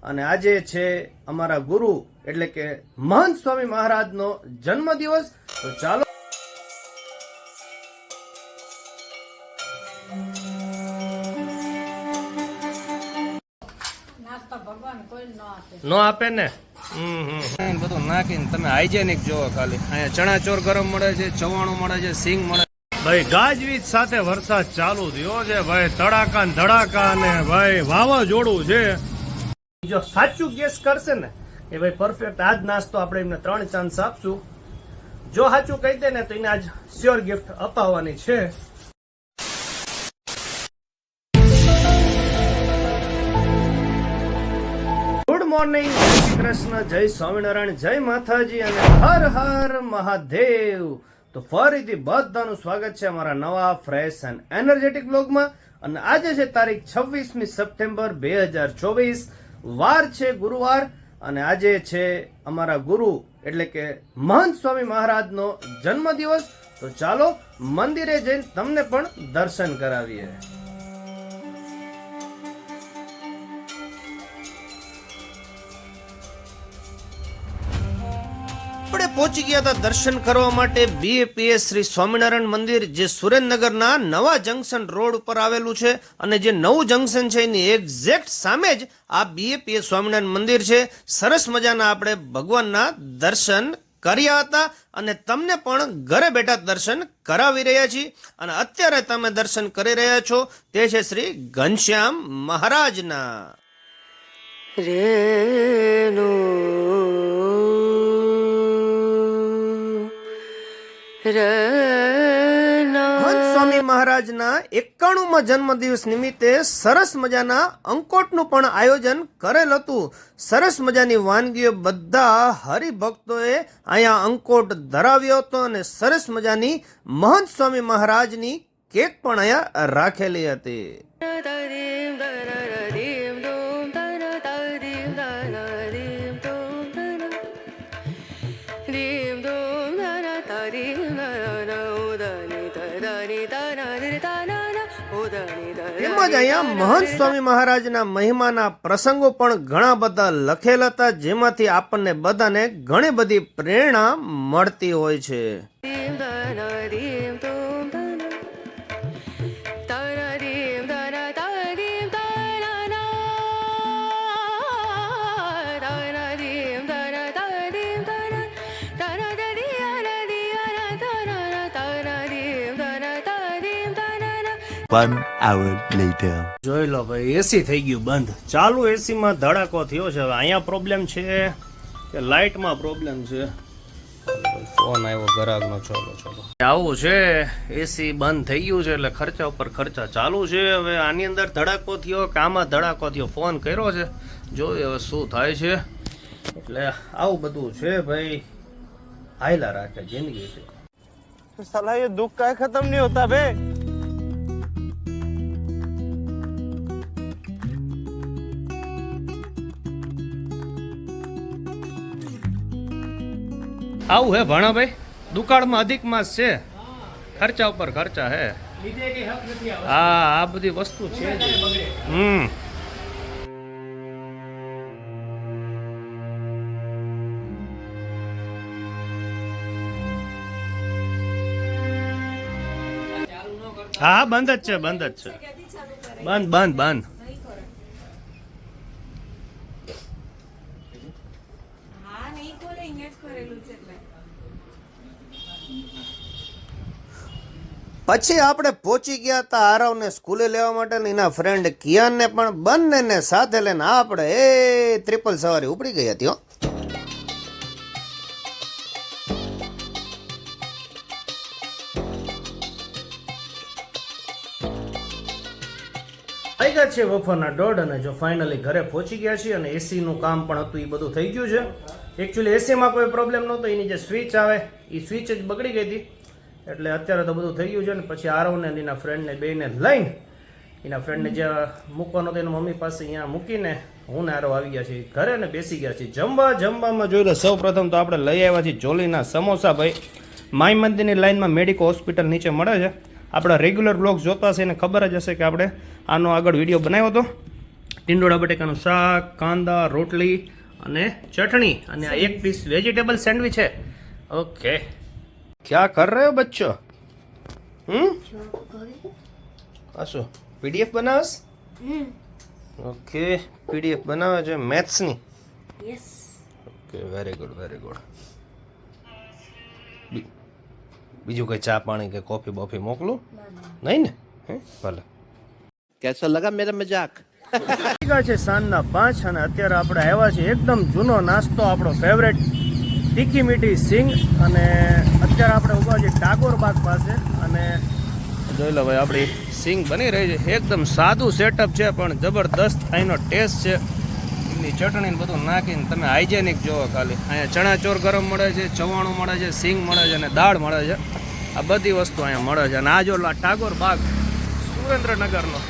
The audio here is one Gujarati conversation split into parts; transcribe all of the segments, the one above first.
અને આજે છે અમારા ગુરુ એટલે કે મહંત સ્વામી મહારાજનો જન્મદિવસ. તો ચાલો નો આપે ને બધું નાખીને તમે હાઇજેનિક જોવો. ખાલી અહીંયા ચણા ચોર ગરમ મળે છે, ચવાણું મળે છે, સિંગ મળે. ભાઈ ગાજવીજ સાથે વરસાદ ચાલુ થયો છે ભાઈ, તડાકા ને ધડાકા ને ભાઈ વાવાઝોડું છે. જો સાચું ગેસ કરશે ને એ ભાઈ પરફેક્ટ આજ નાસ્તો આપણે એમને 3 ચાન્સ આપશું. જો સાચું કહી દે ને તો એને આજ શ્યોર ગિફ્ટ અપાવવાની છે. ગુડ મોર્નિંગ, જય શ્રી કૃષ્ણ, જય સ્વામિનારાયણ, જય માતાજી અને હર હર મહાદેવ. તો ફરીથી બધાનું સ્વાગત છે અમારા નવા ફ્રેશ એન્ડ એનર્જેટિક બ્લોગમાં. અને આજે છે તારીખ 26મી સપ્ટેમ્બર 2024, વાર છે ગુરુવાર. અને આજે છે અમારા ગુરુ એટલે કે મહંત સ્વામી મહારાજનો જન્મદિવસ. તો ચાલો મંદિરે જઈને તમને પણ દર્શન કરાવીએ. આપણે પહોંચી ગયા હતા દર્શન કરવા માટે બીએપીએસ શ્રી સ્વામિનારાયણ મંદિર, જે સુરેન્દ્રનગરના નવા જંકશન રોડ ઉપર આવેલું છે. અને જે નવું જંકશન છે એની એક્ઝેક્ટ સામે જ આ બીએપીએસ સ્વામિનારાયણ મંદિર છે. સરસ મજાના આપણે ભગવાનના દર્શન કર્યા હતા અને તમને પણ ઘરે બેઠા દર્શન કરાવી રહ્યા છીએ. અને અત્યારે તમે દર્શન કરી રહ્યા છો તે છે શ્રી ઘનશ્યામ મહારાજના. મહંત સ્વામી મહારાજના 91માં જન્મદિવસ નિમિત્તે સરસ મજાના અંકોટનું પણ આયોજન કરેલ હતું. સરસ મજાની વાનગીઓ બધા હરિભક્તોએ અહીંયા અંકોટ ધરાવ્યો હતો અને સરસ મજાની મહંત સ્વામી મહારાજની કેક પણ અહીંયા રાખેલી હતી. તેમજ અહીંયા મહંત સ્વામી મહારાજના મહિમાના પ્રસંગો પણ ઘણા બધા લખેલ હતા, જેમાંથી આપણને બધાને ઘણી બધી પ્રેરણા મળતી હોય છે. One hour later. જોઈ લો ભાઈ, એસી થઈ ગયું બંધ. ચાલુ એસી માં ધડાકો થયો છે. હવે અહીંયા પ્રોબ્લેમ છે કે લાઇટમાં પ્રોબ્લેમ છે. ફોન આવ્યો ગ્રાહકનો. ચલો આવું છે, એસી બંધ થઈ ગયું છે એટલે ખર્ચા ઉપર ખર્ચા ચાલુ છે. હવે આની અંદર ધડાકો થયો કે આમાં ધડાકો થયો, ફોન કર્યો છે, જોઈએ હવે શું થાય છે. એટલે આવું બધું છે ભાઈ, હાયલા રાખે જિંદગી છે. साला ये दुख का खत्म नहीं होता बे. આવું હે ભાણાભાઈ, દુકાળમાં અધિક માસ છે, ખર્ચા ઉપર ખર્ચા હે. હા, આ બધી વસ્તુ છે. હા, બંધ જ છે, બંધ જ છે, બંધ બંધ બંધ. પછી આપણે પહોંચી ગયા હતા આરવને સ્કૂલે લેવા માટે, એના ફ્રેન્ડ કિયાનને પણ, બંનેને સાથે લઈને આપણે ટ્રિપલ સવારી ઉપડી ગઈ હતી. થઈ ગયા છે બપોરના 1:30 અને જો ફાઇનલી ઘરે પહોંચી ગયા છીએ. અને એસીનું કામ પણ હતું, એ બધું થઈ ગયું છે. એકચ્યુઅલી એસીમાં કોઈ પ્રોબ્લેમ નહોતો, એની જે સ્વિચ આવે એ સ્વિચ જ બગડી ગઈ હતી. એટલે અત્યારે તો બધું થઈ ગયું છે. ને પછી આરવને એના ફ્રેન્ડને બેને લઈને એના ફ્રેન્ડને જ્યાં મૂકવાનો હતો એના મમ્મી પાસે અહીંયા મૂકીને હું ને આરવ આવી ગયા છીએ ઘરે ને બેસી ગયા છીએ જમવામાં. જોઈ લો, સૌ પ્રથમ તો આપણે લઈ આવ્યા છીએ જોલીના સમોસા. ભાઈ માઈ મંદિરની લાઈનમાં મેડિકો હોસ્પિટલ નીચે મળે છે. આપણા રેગ્યુલર બ્લોગ્સ જોતા હશે એને ખબર જ હશે કે આપણે આનો આગળ વિડીયો બનાવ્યો હતો. ટીંડોળા બટેકાનું શાક, કાંદા, રોટલી અને ચટણી અને આ એક પીસ વેજીટેબલ સેન્ડવિચ છે. ઓકે, ક્યાં કર રહે હો બચ્ચો? શું પીડીએફ બનાવસ? ઓકે, પીડીએફ બનાવે છે મેથ્સની. Okay, very good very good. બીજું કઈ ચા પાણી કે કોફી બોફી મોકલું? નહીં ને? ભલે. कैसा लगा मेरा मजाक? છે સાંજના 5 અને અત્યારે આપણે આવ્યા છીએ એકદમ જૂનો નાસ્તો, આપણો ફેવરેટ તીખી મીઠી સિંગ. અને અત્યારે આપણે ઊભા છીએ ટાગોર બાગ પાસે અને જોઈ લો ભાઈ આપણી સિંગ બની રહી છે. એકદમ સાદું સેટઅપ છે પણ જબરદસ્ત અહીંનો ટેસ્ટ છે. એમની ચટણી ને બધું નાખીને તમે હાઇજેનિક જોવો ખાલી. અહીંયા ચણાચોર ગરમ મળે છે, ચવાણું મળે છે, સિંગ મળે છે અને દાળ મળે છે. આ બધી વસ્તુ અહીંયા મળે છે. અને આ જો ટાગોર બાગ સુરેન્દ્રનગરનો.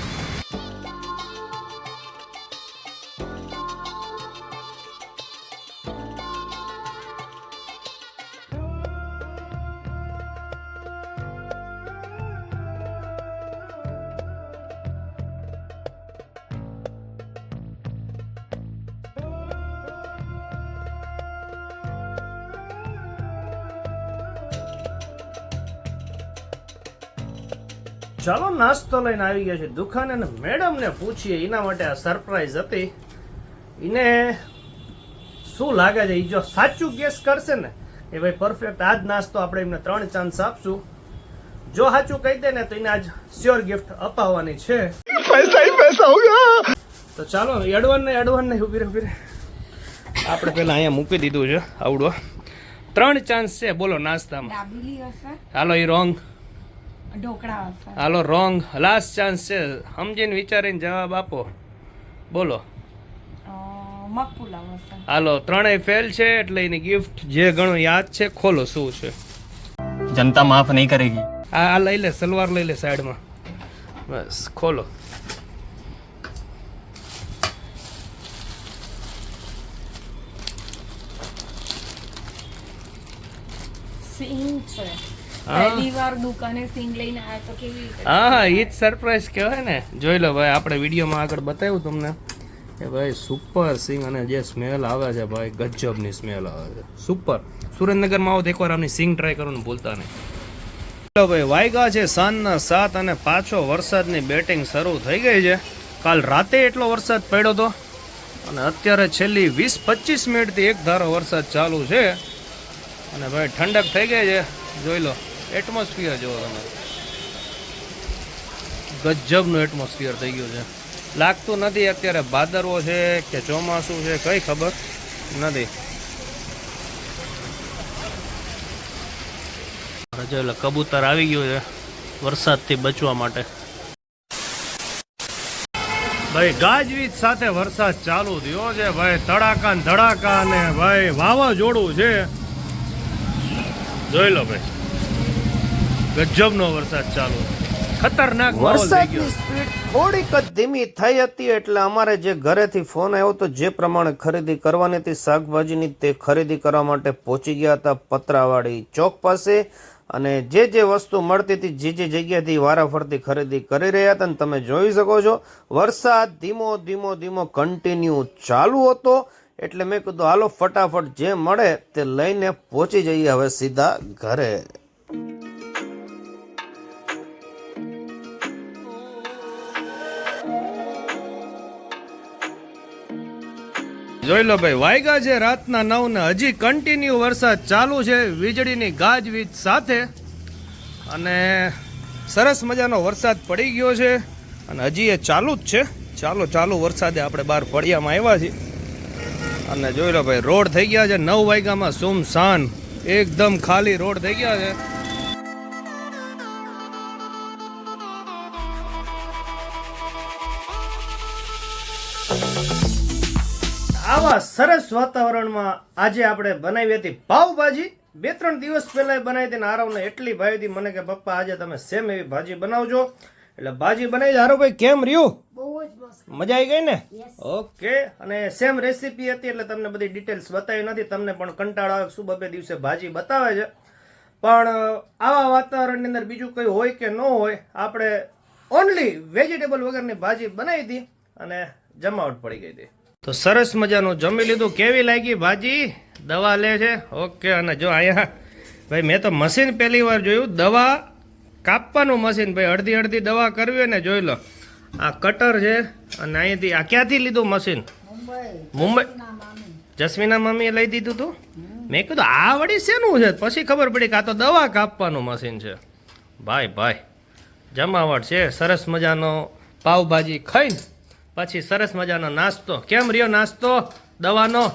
ચાલો નાસ્તો લઈને આવી ગયા છે દુકાને અને મેડમને પૂછીએ એના માટે આ સરપ્રાઈઝ હતી. એને શું લાગે છે? એ જો સાચું ગેસ કરશે ને એ ભાઈ પરફેક્ટ આ જ નાસ્તો આપણે એમને 3 ચાન્સ આપશું. જો સાચું કહી દે ને તો એને આજ શ્યોર ગિફ્ટ અપાવવાની છે. પૈસા હી પૈસા હોગા. તો ચાલો એડવાન્સ ને ઉભી રહે. આપણે પહેલા અહીંયા મૂકી દીધું છે આવડો. 3 ચાન્સ છે, બોલો નાસ્તામાં. હાલો એ રોંગ. હાલો રોંગ. લાસ્ટ ચાન્સ છે, સમજીને વિચારીને જવાબ આપો. બોલો. હાલો 3 ફેલ છે એટલે એની ગિફ્ટ જે ઘણું યાદ છે ખોલો શું છે. जनता माफ नहीं करेगी. આ લઈ લે, સલવાર લઈ લે સાઈડમાં. બસ ખોલો. સિંગ છે. પહેલી વાર દુકાને સિંગ લઈને આવ્યા તો કેવી રીતે? હા, ઈ જ સરપ્રાઈઝ કહેવાય ને. જોઈ લો ભાઈ, આપણે વિડીયોમાં આગળ બતાવ્યું તમને કે ભાઈ સુપર સિંગ અને જે સ્મેલ આવે છે ભાઈ ગજબની સ્મેલ આવે છે. સુપર. સુરેન્દ્રનગરમાં આવો તો એકવાર આમની સિંગ ટ્રાય કરવાનું ભૂલતા નહીં. ચાલો ભાઈ, વાગ્યા છે સાંજના 7 અને પાછો વરસાદની બેટિંગ શરૂ થઈ ગઈ છે. કાલ રાતે એટલો વરસાદ પડ્યો હતો અને અત્યારે છેલ્લી 20-25 મિનિટથી એક ધારો વરસાદ ચાલુ છે. અને ભાઈ ઠંડક થઈ ગઈ છે. જોઈ લો એટમોસ્ફિયર જુઓ તમે, ગજબનું એટમોસ્ફિયર થઈ ગયું છે. લાગતું નથી અત્યારે ભાદરવો છે કે ચોમાસું છે, કઈ ખબર નથી. જોઈ લો કબૂતર આવી ગયું છે વરસાદથી બચવા માટે. ભાઈ ગાજવીજ સાથે વરસાદ ચાલુ થયો છે ભાઈ, તડાકા ને ધડાકા ને ભાઈ વાવાઝોડું છે. જોઈ લો ભાઈ ગજબનો વરસાદ ચાલુ, ખતરનાક વરસાદની સ્પીડ થોડીક જ ધીમી થઈ હતી એટલે અમારે જે ઘરેથી ફોન આવ્યો તો જે પ્રમાણે ખરીદી કરવાની હતી શાકભાજીની તે ખરીદી કરવા માટે પહોંચી ગયા હતા પતરાવાડી ચોક પાસે. અને જે વસ્તુ મળતી હતી જે જગ્યાથી વારાફરતી ખરીદી કરી રહ્યા હતા. અને તમે જોઈ શકો છો વરસાદ ધીમો કન્ટિન્યુ ચાલુ હતો. એટલે મેં કીધું હાલો ફટાફટ જે મળે તે લઈને પહોંચી જઈએ હવે સીધા ઘરે. જોઈ લો ભાઈ, વાગ્યા છે રાતના 9 ને હજી કન્ટિન્યુ વરસાદ ચાલુ છે વીજળીની ગાજવીજ સાથે. અને સરસ મજાનો વરસાદ પડી ગયો છે અને હજી એ ચાલુ જ છે. ચાલુ વરસાદે આપણે બહાર ફળિયામાં આવ્યા છીએ. અને જોઈ લો ભાઈ રોડ થઈ ગયા છે 9 વાગ્યામાં સુમસાન, એકદમ ખાલી રોડ થઈ ગયા છે. આવા સરસ વાતાવરણમાં આજે આપણે બનાવી હતી પાવભાજી. 2-3 દિવસ પહેલા બનાવી હતી ને આરવને એટલી ભાવી હતી મને કે પપ્પા આજે તમે સેમ એવી ભાજી બનાવજો. એટલે ભાજી બનાવી. આરવભાઈ કેમ રહ્યું? મજા આવી ગઈ ને? ઓકે. અને સેમ રેસીપી હતી એટલે તમને બધી ડિટેલ્સ બતાવી નથી. તમને પણ કંટાળો આવે શું 2 દિવસે ભાજી બતાવે છે. પણ આવા વાતાવરણની અંદર બીજું કંઈ હોય કે ન હોય, આપણે ઓનલી વેજીટેબલ વગરની ભાજી બનાવી હતી અને જમાવટ પડી ગઈ હતી. તો સરસ મજાનું જમી લીધું. કેવી લાગી ભાજી? દવા લે છે? ઓકે. અને જો અહીંયા ભાઈ મેં તો મશીન પહેલી વાર જોયું, દવા કાપવાનું મશીન. ભાઈ અડધી અડધી દવા કરવી હોય ને જોઈ લો. આ કટર છે અને અહીંથી આ ક્યાંથી લીધું મશીન? મુંબઈ. જસ્મીના મમ્મીએ લઈ દીધું તું? મેં કીધું આ વળી શેનું છે? પછી ખબર પડી કે આ તો દવા કાપવાનું મશીન છે. ભાઈ ભાઈ જમાવટ છે. સરસ મજાનો પાવભાજી ખાઈને પછી સરસ મજાનો નાસ્તો. કેમ રહ્યો નાસ્તો દવાનો?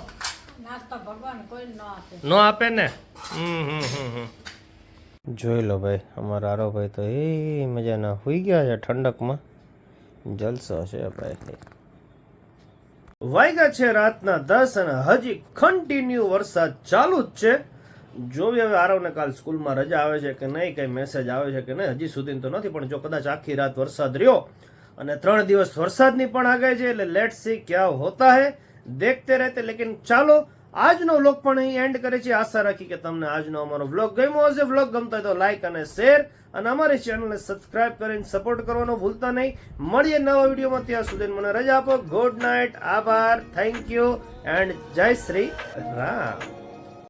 ન આપે ને. જોઈ લો ભાઈ અમારા આરો ભાઈ તો એ મજાના હોઈ ગયા છે ઠંડકમાં. જલસો છે ભાઈ. વાગ્યા છે રાતના 10 અને હજી કન્ટિન્યુ વરસાદ ચાલુ જ છે. જોવી હવે આરવને કાલ સ્કૂલમાં રજા આવે છે કે નહીં, કઈ મેસેજ આવે છે કે નહીં, હજી સુધી તો નથી. પણ જો કદાચ આખી રાત વરસાદ રહ્યો અને 3 દિવસ વરસાદની પણ આગાહી છે એટલે લેટ સી ક્યાં હોતા હે, દેખતે રહેતે. લેકિન ચાલો આજનો વ્લોગ પણ અહીં એન્ડ કરે છે. આશા રાખી કે તમને આજનો અમારો વ્લોગ ગમ્યો હશે. વ્લોગ ગમતો હોય તો લાઈક અને શેર અને અમારી ચેનલને સબસ્ક્રાઇબ કરીને સપોર્ટ કરવાનો ભૂલતા નહીં. મળીએ નવા વિડીયોમાં. ત્યાં સુધી મને રજા આપો. Good night. આભાર. થેન્ક યુ એન્ડ જય શ્રી રામ.